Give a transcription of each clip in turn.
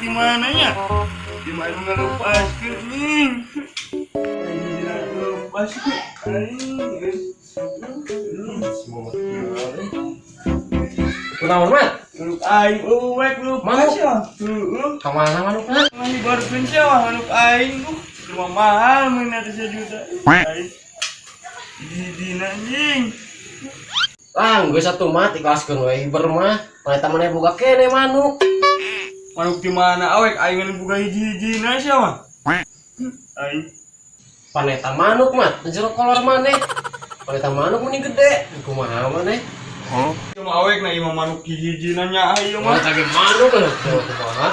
Di mana ya? Di mana ngelepaskan nih? Kunaon mat? Manuk aing uwek lu Manuk? ya. Heeh. Kamana manukna? Ngibarkeun sia manuk aing lu. Cuma mahal mun atuh sejuta. Aing. Di anjing. Lang, gue satu mat ikhlaskeun we hiber mah. Mana maneh boga kene manuk. Manuk di mana awek aing nu boga hiji-hijina sia mah. Aing. Paneta manuk mat, jero kolor maneh. Paneta manuk mending gede. Kumaha maneh? Cuma awek na imah manuk hiji-hijina nya aing Mana mah. cage manuk lho. Kumaha?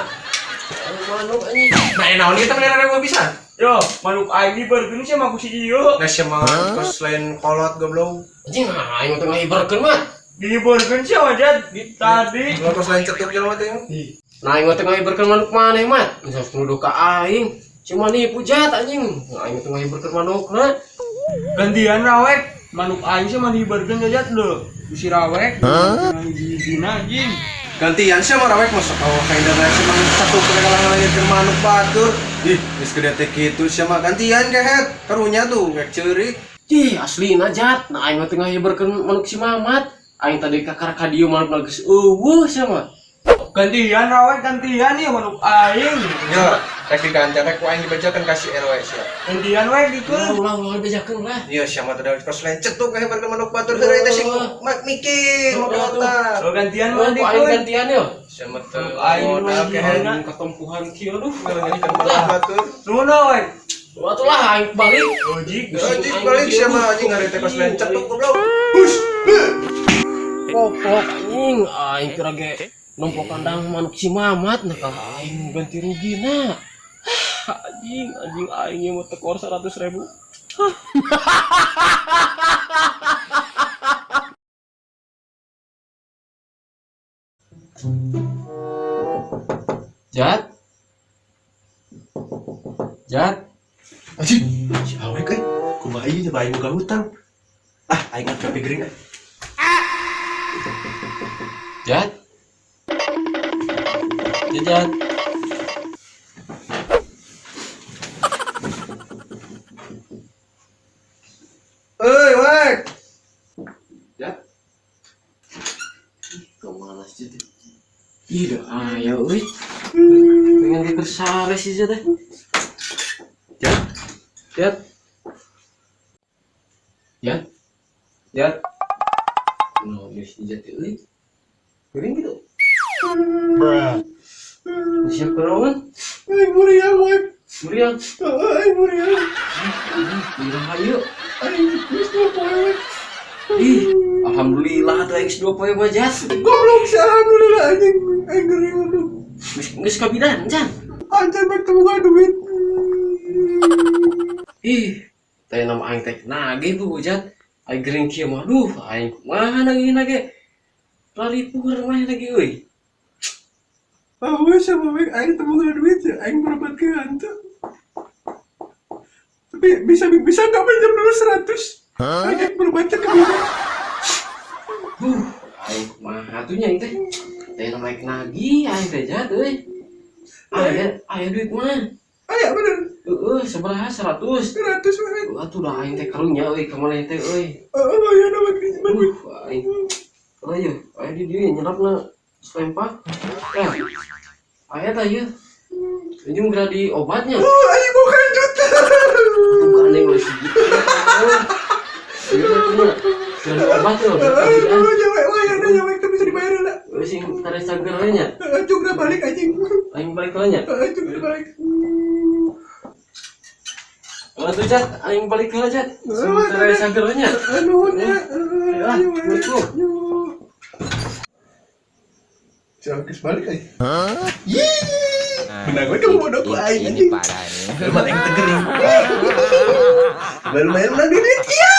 Manuk anjing. Nah, naon kita melera gua bisa. Yo, manuk aing dibarkeun sia mah ku si ieu. Nah, sama pas lain kolot goblok. Anjing, aing tengah hiberkeun mat. Dibarkeun sia wajah tadi. Pas lain cetuk jelema teh. Nah, aing tengah hiberkeun manuk maneh mat. Bisa nuduh ka aing. Cuma nipu jat anjing. Aing tengah hiberkeun manukna. Gantian rawek manuk aing sih mah dibarkeun jajat lho. Si rawek hiji-hijina anjing. Gantian sih mau rawek masuk awak kayak dari cuma satu kali lagi ke manuk batur. Ih, geus gede teh kitu sih mah gantian kehet. Karunya tuh kayak ceurik. Ih, aslina jat. Nah, aing tengah hiberkeun manuk si Mamat. Aing tadi kakar ka dieu manuk geus eueuh sama. Gantian rawek gantian nih manuk aing. Ya, rek diganti rek aing dibajakeun kasih RW sih. Gantian we dikeun. Ulah bejakeun lah. Iya sih mah tadi pas lain cetuk kayak berke manuk batur heureuy teh sing mikir modal. Oh gantian Manuk mah aing dikeun. gantian yo. Sama teu Aing modal kehet Aing ketempuhan kieu aduh. ngelihatkan manuk batur. Nuhun we. Atuh lah aing balik. Ojik. Anjing balik sih mah anjing hari teh pas lain cetuk goblok. Popok anjing aing kira ge numpuk kandang manuk si Mamat nah ka aing ganti rugina. Anjing aing mah tekor 100.000. Jat. Anjing, si awek kumaha ieu nya bae boga hutang. Ah, aing ngap gering. Jat. Euy, wek. Jat. Kemana sih Jat? Ih, dah aya euy. Pengen dikersare sih Jat teh. Jat. No, geus Jat euy. Gering gitu. Siap kerongan. Aing muriang, wek. Muriang. Aing muriang. Muriang hayu. Aing geus poe, wek. Ih, alhamdulillah tuh X2 poe gua Jat. Goblok sih alhamdulillah anjing. Aing gering aduh. Geus kabidan, Jan. Anjir baik temu gak duit. Ih, teh nama aing teh nagih tuh Jat. Aing gering kieu mah aduh, aing kumaha nagih. Lari pueur mah lagi euy. Awas sama wek aing temu gak duit ya. Aing berobat ke hantu. Tapi bisa enggak pinjam dulu 100? Aing berobat ke mana? Aing kumaha tuh nya teh. Teh nama aing nagih aing teh Jat euy. Aya duit mah. Aya bener. Sabaraha 100. 100 wek. Atuh dah aing teh karunya euy ka maneh teh euy. Oh ya nama pinjam duit. Aing. Ayo, aya di dieu nyerapna selempak. Ya. Aya tah ieu. Anjing geura di obatnya. Aing bukan juta. Bukan yang masih gitu. Iya betul. Dari obat tuh. Nyawa itu bisa dibayar enggak? Sing tare sagernya. Juga balik anjing. Aing balik nya. Juga balik. Tuh Jat, aing balik heula Jat. Tare sagernya. Nuhun ya. Assalamualaikum. Jangan balik aja. Benar gue kamu bodoh ku aing Ini anjing. parah nih. Lu mah yang tegering. Baru main menang duit ya.